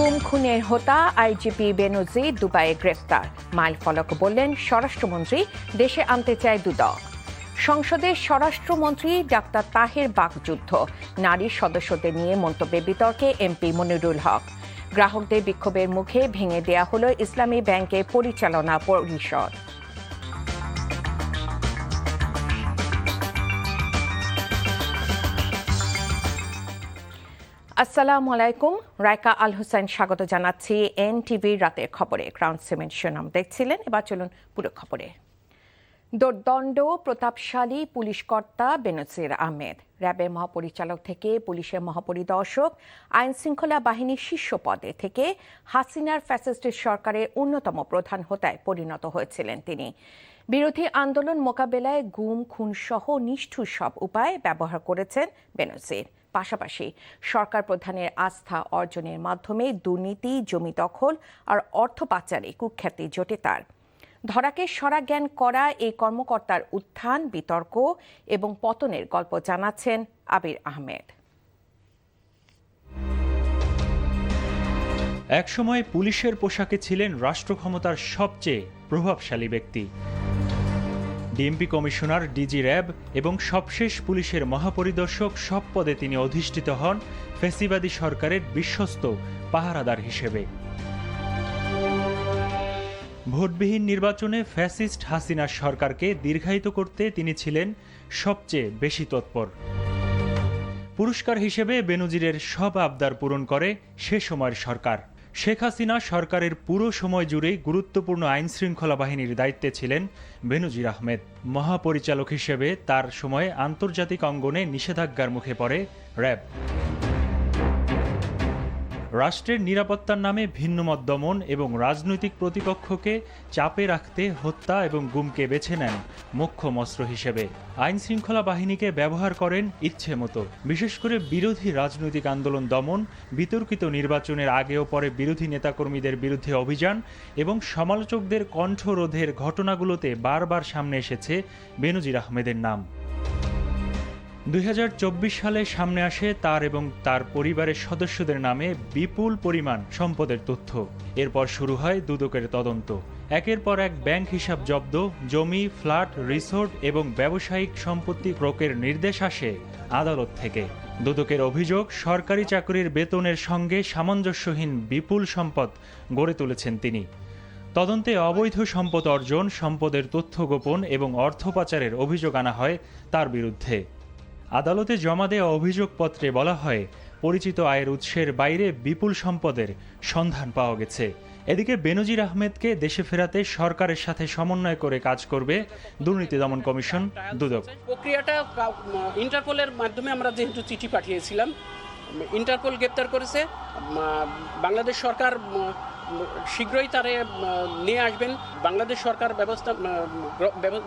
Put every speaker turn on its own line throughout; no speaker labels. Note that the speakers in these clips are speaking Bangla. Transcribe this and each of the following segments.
গুম খুনের হোতা আইজিপি বেনজির দুবাইয়ে গ্রেফতার। মাইল ফলক বললেন স্বরাষ্ট্রমন্ত্রী, দেশে আনতে চায় দুদক। সংসদের স্বরাষ্ট্রমন্ত্রী ডাক্তার তাহের বাকযুদ্ধ, নারী সদস্যদের নিয়ে মন্তব্যে বিতর্কে এমপি মনিরুল হক। গ্রাহকদের বিক্ষোভের মুখে ভেঙে দেয়া হলো ইসলামী ব্যাংকের পরিচালনা পরিষদ। আসসালামু আলাইকুম, রাইকা আল হোসেন স্বাগত জানাচ্ছি এনটিভির রাতের খবরে। ক্রাউন সিমেন্ট শিরোনাম দেখছিলেন, এবার চলুন পুরো খবরে। দুর্দণ্ড প্রতাপশালী পুলিশ কর্তা বেনজির আহমেদ র্যাবের মহাপরিচালক থেকে পুলিশের মহাপরিদর্শক, আইন শৃঙ্খলা বাহিনীর শীর্ষ পদে থেকে হাসিনার ফ্যাসিস্ট সরকারের অন্যতম প্রধান হোতায় পরিণত হয়েছিলেন তিনি। বিরোধী আন্দোলন মোকাবেলায় গুম খুন সহ নিষ্ঠুর সব উপায় ব্যবহার করেছেন বেনজির। পাশাপাশি সরকার প্রধানের আস্থা অর্জনের মাধ্যমে দুর্নীতি, জমি দখল আর অর্থ পাচারে কুখ্যাতি জোটে তার। ধরাকে সরা জ্ঞান করা এই কর্মকর্তার উত্থান, বিতর্ক এবং পতনের গল্প জানাচ্ছেন আবির আহমেদ।
একসময় পুলিশের পোশাকে ছিলেন রাষ্ট্র ক্ষমতার সবচেয়ে প্রভাবশালী ব্যক্তি। ডিএমপি কমিশনার, ডিজি র্যাব এবং সবশেষ পুলিশের মহাপরিদর্শক সব পদে তিনি অধিষ্ঠিত হন ফ্যাসিবাদী সরকারের বিশ্বস্ত পাহারাদার হিসেবে। ভোটবিহীন নির্বাচনে ফ্যাসিস্ট হাসিনার সরকারকে দীর্ঘায়িত করতে তিনি ছিলেন সবচেয়ে বেশি তৎপর। পুরস্কার হিসেবে বেনজিরের সব আবদার পূরণ করে সে সময়ের সরকার। শেখ হাসিনা সরকারের পুরো সময় জুড়েই গুরুত্বপূর্ণ আইন শৃঙ্খলা বাহিনীর দায়িত্বে ছিলেন বেনজির আহমেদ। মহাপরিচালক হিসেবে তার সময়ে আন্তর্জাতিক অঙ্গনে নিষেধাজ্ঞার মুখে পড়ে র্যাব। রাষ্ট্রের নিরাপত্তার নামে ভিন্নমত দমন এবং রাজনৈতিক প্রতিপক্ষকে চাপে রাখতে হত্যা এবং গুমকে বেছে নেন মোক্ষম অস্ত্র হিসেবে। আইন শৃঙ্খলা বাহিনীকে ব্যবহার করেন ইচ্ছে মতো, বিশেষ করে বিরোধী রাজনৈতিক আন্দোলন দমন, বিতর্কিত নির্বাচনের আগে ও পরে বিরোধী নেতাকর্মীদের বিরুদ্ধে অভিযান এবং সমালোচকদের কণ্ঠরোধের ঘটনাগুলোতে বারবার সামনে এসেছে বেনজির আহমেদের নাম। 2024 সালে সামনে আসে তার এবং তার পরিবারের সদস্যদের নামে বিপুল পরিমাণ সম্পদের তথ্য। এরপর শুরু হয় দুদকের তদন্ত। একের পর এক ব্যাংক হিসাব জব্দ, জমি, ফ্ল্যাট, রিসোর্ট এবং ব্যবসায়িক সম্পত্তি ক্রয়ের নির্দেশ আসে আদালত থেকে। দুদকের অভিযোগ, সরকারি চাকরির বেতনের সঙ্গে সামঞ্জস্যহীন বিপুল সম্পদ গড়ে তুলেছেন তিনি। তদন্তে অবৈধ সম্পদ অর্জন, সম্পদের তথ্য গোপন এবং অর্থ পাচারের অভিযোগ আনা হয় তার বিরুদ্ধে। আদালতে জমা দেওয়া অভিযোগপত্রে বলা হয়, পরিচিত আয়ের উৎসের বাইরে বিপুল সম্পদের সন্ধান পাওয়া গেছে। এদিকে বেনজির আহমেদকে দেশে ফেরাতে সরকারের সাথে সমন্বয় করে কাজ করবে দুর্নীতি দমন কমিশন, দুদক।
প্রক্রিয়াটা ইন্টারপোলের মাধ্যমে আমরা যেহেতু চিঠি পাঠিয়েছিলাম, ইন্টারপোল গ্রেপ্তার করেছে। বাংলাদেশ সরকার শীঘ্রই তারে নিয়ে আসবেন, বাংলাদেশ সরকার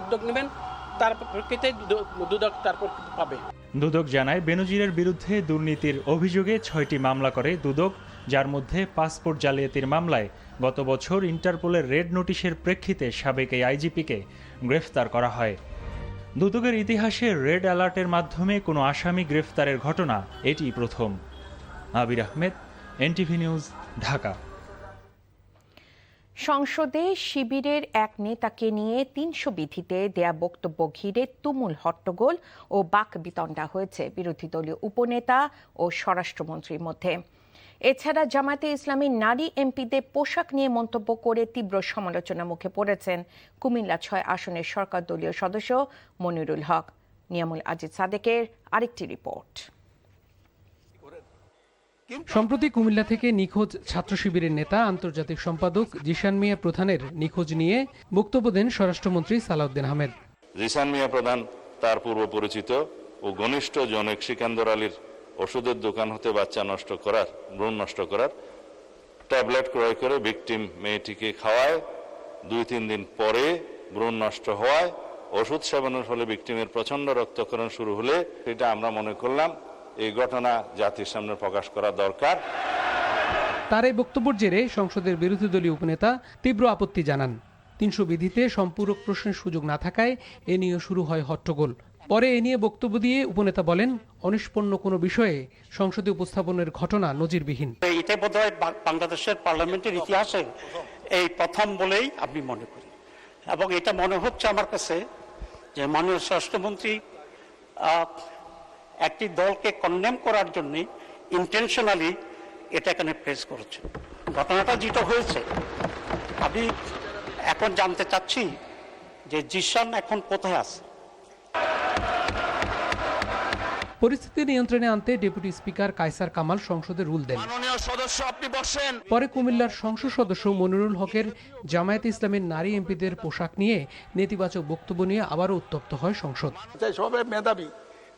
উদ্যোগ নেবেন, তার প্রেক্ষিতে দুদক তারপর পাবে।
দুদক জানায়, বেনজিরের বিরুদ্ধে দুর্নীতির অভিযোগে 6টি মামলা করে দুদক, যার মধ্যে পাসপোর্ট জালিয়াতির মামলায় গত বছর ইন্টারপোলের রেড নোটিশের প্রেক্ষিতে সাবেক এই আইজিপিকে গ্রেফতার করা হয়। দুদকের ইতিহাসে রেড অ্যালার্টের মাধ্যমে কোনো আসামি গ্রেফতারের ঘটনা এটি প্রথম। আবির আহমেদ, এনটিভি নিউজ, ঢাকা।
সংসদে শিবিরের এক নেতাকে নিয়ে 300 বিধিতে দেয়া বক্তব্য ঘিরে তুমুল হট্টগোল ও বাকবিতণ্ডা হয়েছে বিরোধী দলীয় উপনেতা ও স্বরাষ্ট্রমন্ত্রীর মধ্যে। এছাড়া জামায়াতে ইসলামী নারী এমপিদের পোশাক নিয়ে মন্তব্য করে তীব্র সমালোচনার মুখে পড়েছেন কুমিল্লা 6 আসনের সরকার দলীয় সদস্য মনিরুল হক। নিয়ামুল আজিজ সাদেকের আরেকটি রিপোর্ট।
সম্প্রতি কুমিল্লা থেকে নিখোঁজ ছাত্র শিবিরের নেতা, আন্তর্জাতিক সম্পাদক জিশান মিয়া প্রধানের নিখোঁজ নিয়ে বক্তব্য দেন স্বরাষ্ট্রমন্ত্রী সালাউদ্দিন আহমেদ।
জিশান মিয়া প্রধান তার পূর্ব পরিচিত ও ঘনিষ্ঠ জনক সিকান্দর আলীর ওষুধের দোকান হতে বাচ্চা নষ্ট করার, ভ্রূণ নষ্ট করার ট্যাবলেট ক্রয় করে ভিকটিম মেয়েটিকে খাওয়ায়। 2-3 দিন পরে ভ্রূণ নষ্ট হওয়ায় ওষুধ সেবনের ফলে ভিকটিমের প্রচন্ড রক্তক্ষরণ শুরু হলে এটা আমরা মনে করলাম এই ঘটনা জাতির সামনে প্রকাশ করা দরকার।
তার এই বক্তব্যের জেরে সংসদের বিরোধী দলীয় উপনেতা তীব্র আপত্তি জানান। 300 বিধিতে সম্পূরক প্রশ্নের সুযোগ না থাকায় এ নিয়ে শুরু হয় হট্টগোল। পরে এ নিয়ে বক্তব্য দিয়ে উপনেতা বলেন, অনিষ্পন্ন কোনো বিষয়ে সংসদে উপস্থাপনের ঘটনা নজিরবিহীন।
এটাই বোধহয় বাংলাদেশের পার্লামেন্টের ইতিহাসে এই প্রথম বলেই আমি মনে করি, এবং এটা মনে হচ্ছে আমার কাছে যে মাননীয় স্বরাষ্ট্রমন্ত্রী একটি দলকে কন্ডেম করার জন্য ইন্টেনশনালি এটা এখানে প্রেস করেছে। ঘটনাটা যেটা হয়েছে, আমি এখন জানতে চাচ্ছি যে জিশান এখন কোথায় আছে।
পরিস্থিতি নিয়ন্ত্রণে আনতে ডেপুটি স্পিকার কায়সার কামাল সংসদে রুল দেন। পরে কুমিল্লার সংসদ সদস্য মনিরুল হকের জামায়াতে ইসলামের নারী এমপিদের পোশাক নিয়ে নেতিবাচক বক্তব্য নিয়ে আবারও উত্তপ্ত হয় সংসদ।
সবাই মেধাবী,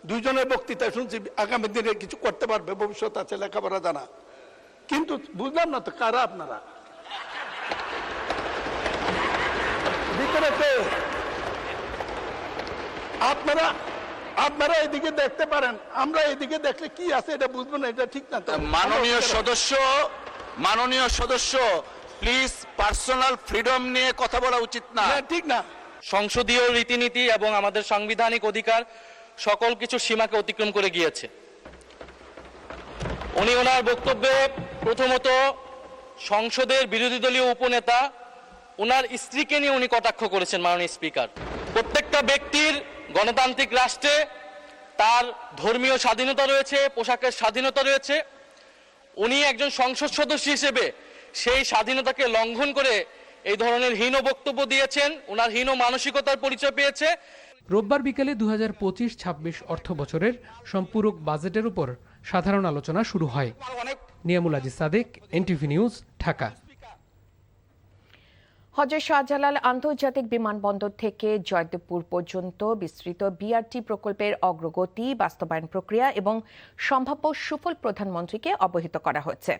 দুইজনের বক্তৃতা শুনছি, আগামী দিনে কিছু করতে পারবে, ভবিষ্যৎ আছে, লেখাপড়া জানা, কিন্তু বুঝলাম না তো কারা আপনারা ভিতরে কে? আপনারা এদিকে দেখতে পারেন, আমরা এদিকে দেখলে কি আছে এটা বুঝবো না, এটা ঠিক না।
মাননীয় সদস্য প্লিজ পার্সোনাল ফ্রিডম নিয়ে কথা বলা উচিত না,
ঠিক না।
সংসদীয় রীতিনীতি এবং আমাদের সাংবিধানিক অধিকার সকল কিছু সীমাকে অতিক্রম করে গিয়েছে। উনি ওনার বক্তব্যে প্রথমত সংসদের বিরোধী দলীয় উপনেতা ওনার স্ত্রীকে নিয়ে উনি কটাক্ষ করেছেন। মাননীয় স্পিকার, প্রত্যেকটা ব্যক্তির গণতান্ত্রিক রাষ্ট্রে তার ধর্মীয় স্বাধীনতা রয়েছে, পোশাকের স্বাধীনতা রয়েছে। উনি একজন সংসদ সদস্য হিসেবে সেই স্বাধীনতাকে লঙ্ঘন করে এই ধরনের হীন বক্তব্য দিয়েছেন, ওনার হীন মানসিকতার পরিচয় পেয়েছে।
রোববার বিকেলে 2025-26 অর্থ বছরের সম্পূরক বাজেটের উপর সাধারণ আলোচনা শুরু হয়। Niamul Aziz Sadek, NTV news, Dhaka.
হযরত শাহজালাল আন্তর্জাতিক বিমানবন্দর থেকে জয়দেবপুর পর্যন্ত বিস্তৃত বিআরটি প্রকল্পের অগ্রগতি, বাস্তবায়ন প্রক্রিয়া এবং সম্ভাব্য সুফল প্রধানমন্ত্রীকে অবহিত করা হয়েছে।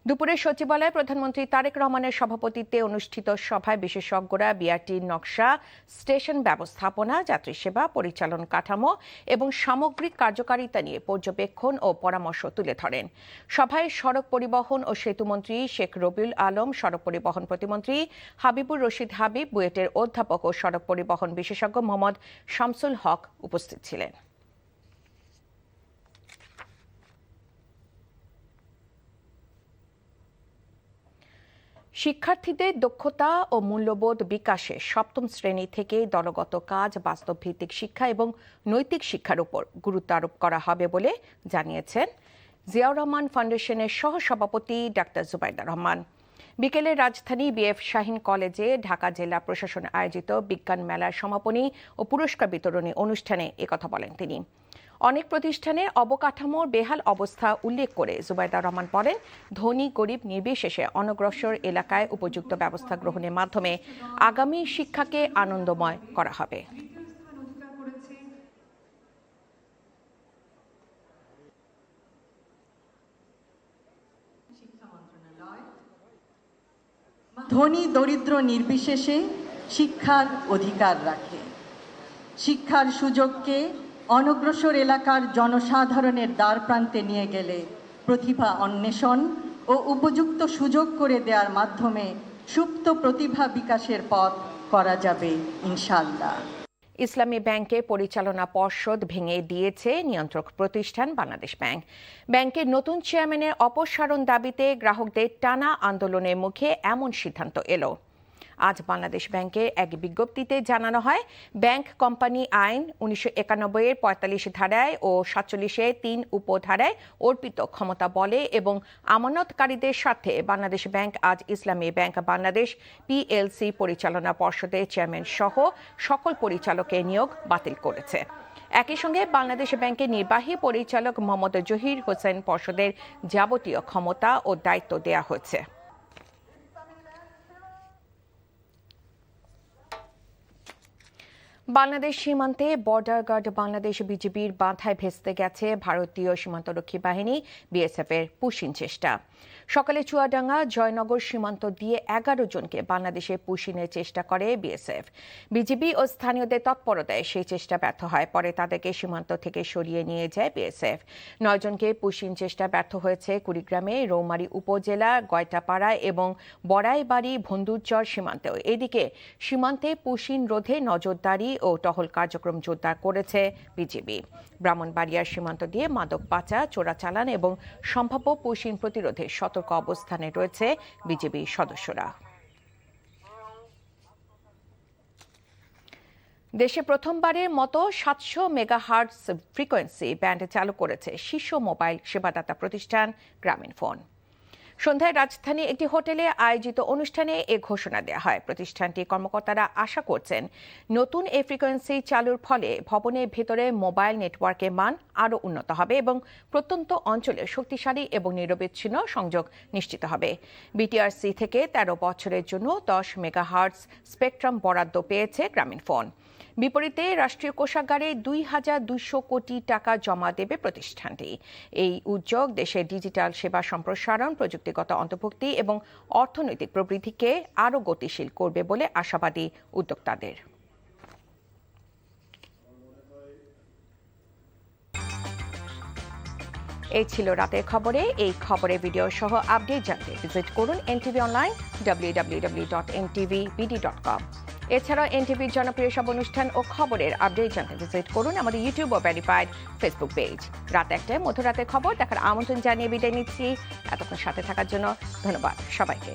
দুপুরে সচিবালয়ে প্রধানমন্ত্রী তারেক রহমানের সভাপতিত্বে অনুষ্ঠিত সভায় বিশেষজ্ঞরা বিআরটির নকশা, স্টেশন ব্যবস্থাপনা, যাত্রী সেবা, পরিচালন কাঠামো এবং সামগ্রিক কার্যকারিতা নিয়ে পর্যবেক্ষণ ও পরামর্শ তুলে ধরেন। সভায় সড়ক পরিবহন ও সেতুমন্ত্রী শেখ রবিউল আলম, সড়ক পরিবহন প্রতিমন্ত্রী হাবিবুর রশিদ হাবিব, বুয়েটের অধ্যাপক ও সড়ক পরিবহন বিশেষজ্ঞ মোহাম্মদ শামসুল হক উপস্থিত ছিলেন। শিক্ষার্থীদের দক্ষতা ও মূল্যবোধ বিকাশে সপ্তম শ্রেণী থেকে দলগত কাজ, বাস্তবভিত্তিক শিক্ষা এবং নৈতিক শিক্ষার উপর গুরুত্ব আরোপ করা হবে বলে জানিয়েছেন জিয়াউর রহমান ফাউন্ডেশনের সহসভাপতি ডাক্তার জুবাইদা রহমান। বিকেলে রাজধানী বিএফ শাহীন কলেজে ঢাকা জেলা প্রশাসন আয়োজিত বিজ্ঞান মেলার সমাপনী ও পুরস্কার বিতরণী অনুষ্ঠানে একথা বলেন তিনি। অনেক প্রতিষ্ঠানের অবকাঠামোর বেহাল অবস্থা উল্লেখ করে জুবাইদা রহমান বলেন, ধনী গরিব নির্বিশেষে অনগ্রসর এলাকায় উপযুক্ত ব্যবস্থা গ্রহণের মাধ্যমে আগামী শিক্ষাকে আনন্দময় করা হবে।
ধনী দরিদ্র নির্বিশেষে শিক্ষার অধিকার রাখে। শিক্ষার সুযোগকে অনগ্রসর এলাকার জনসাধারণের দ্বার প্রান্তে নিয়ে গেলে প্রতিভা অন্বেষণ ও উপযুক্ত সুযোগ করে দেওয়ার মাধ্যমে সুপ্ত প্রতিভা বিকাশের পথ করা যাবে ইনশাআল্লাহ।
ইসলামী ব্যাংকের পরিচালনা পর্ষদ ভেঙে দিয়েছে নিয়ন্ত্রক প্রতিষ্ঠান বাংলাদেশ ব্যাংক। ব্যাংকের নতুন চেয়ারম্যানের অপসারণ দাবিতে গ্রাহকদের টানা আন্দোলনের মুখে এমন সিদ্ধান্ত এলো। আজ বাংলাদেশ ব্যাংকের এক বিজ্ঞপ্তিতে জানানো হয়, ব্যাংক কোম্পানি আইন 1991-এর 45 ধারায় ও 47-এর 3 উপধারায় অর্পিত ক্ষমতা বলে এবং আমানতকারীদের স্বার্থে বাংলাদেশ ব্যাংক আজ ইসলামী ব্যাংক বাংলাদেশ পিএলসি পরিচালনা পর্ষদের চেয়ারম্যান সহ সকল পরিচালকের নিয়োগ বাতিল করেছে। একই সঙ্গে বাংলাদেশ ব্যাংকের নির্বাহী পরিচালক মোহাম্মদ জহির হোসেন পর্ষদের যাবতীয় ক্ষমতা ও দায়িত্ব দেয়া হয়েছে। বাংলাদেশ সীমান্তে বর্ডার গার্ড বাংলাদেশ বিজিবির বাধায় ভেস্তে গেছে ভারতীয় সীমান্তরক্ষী বাহিনী বিএসএফ এর পুশিন চেষ্টা। সকালে চুয়াডাঙ্গা জয়নগর সীমান্ত দিয়ে 11 জনকে বাংলাদেশে পুশিনের চেষ্টা করে বিএসএফ। বিজিবি ও স্থানীয়দের তৎপরতায় সেই চেষ্টা ব্যর্থ হয়। পরে তাদেরকে সীমান্ত থেকে সরিয়ে নিয়ে যায় বিএসএফ। 9 জনকে পুশিন চেষ্টা ব্যর্থ হয়েছে কুড়িগ্রামে, রৌমারী উপজেলা, গয়টাপাড়া এবং বড়াইবাড়ি ভন্দুরচর সীমান্তেও। এদিকে সীমান্তে পুশিন রোধে নজরদারি ও টহল কার্যক্রম জোরদার করেছে বিজিবি। ব্রাহ্মণবাড়িয়ার সীমান্ত দিয়ে মাদক পাচার, চোরাচালান এবং সম্ভাব্য পুশিন প্রতিরোধে সতর্ক অবস্থানে রয়েছে বিজিবি সদস্যরা। দেশে প্রথমবারের মতো 700 মেগাহার্টজ ফ্রিকোয়েন্সি ব্যান্ড চালু করেছে শীর্ষ মোবাইল সেবাদাতা প্রতিষ্ঠান গ্রামীণফোন। সন্ধ্যায় রাজধানীর একটি হোটেলে আয়োজিত অনুষ্ঠানে এ ঘোষণা দেওয়া হয়। প্রতিষ্ঠানটির কর্মকর্তারা আশা করছেন নতুন এই ফ্রিকোয়েন্সি চালুর ফলে ভবনের ভেতরে মোবাইল নেটওয়ার্কের মান আরও উন্নত হবে এবং প্রত্যন্ত অঞ্চলে শক্তিশালী এবং নিরবিচ্ছিন্ন সংযোগ নিশ্চিত হবে। বিটিআরসি থেকে 13 বছরের জন্য 10 মেগাহার্টজ স্পেকট্রাম বরাদ্দ পেয়েছে গ্রামীণফোন। বিপরীতে রাষ্ট্রীয় কোষাগারে 2,200 কোটি টাকা জমা দেবে প্রতিষ্ঠানটি। এই উদ্যোগ দেশের ডিজিটাল সেবা সম্প্রসারণ, প্রযুক্তিগত অন্তর্ভুক্তি এবং অর্থনৈতিক প্রবৃদ্ধিকে আরও গতিশীল করবে বলে আশাবাদী উদ্যোক্তাদের। এই ছিল রাতের খবরে। এই খবরের ভিডিও সহ আপডেট জানতে ভিজিট করুন এনটিভি অনলাইন www.ntvbd.com। এছাড়াও এনটিভির জনপ্রিয় সব অনুষ্ঠান ও খবরের আপডেট জানতে ভিজিট করুন আমাদের ইউটিউব ও ভেরিফাইড ফেসবুক পেজ। রাত 1টায় মধ্যরাতের খবর দেখার আমন্ত্রণ জানিয়ে বিদায় নিচ্ছি। এতক্ষণ সাথে থাকার জন্য ধন্যবাদ সবাইকে।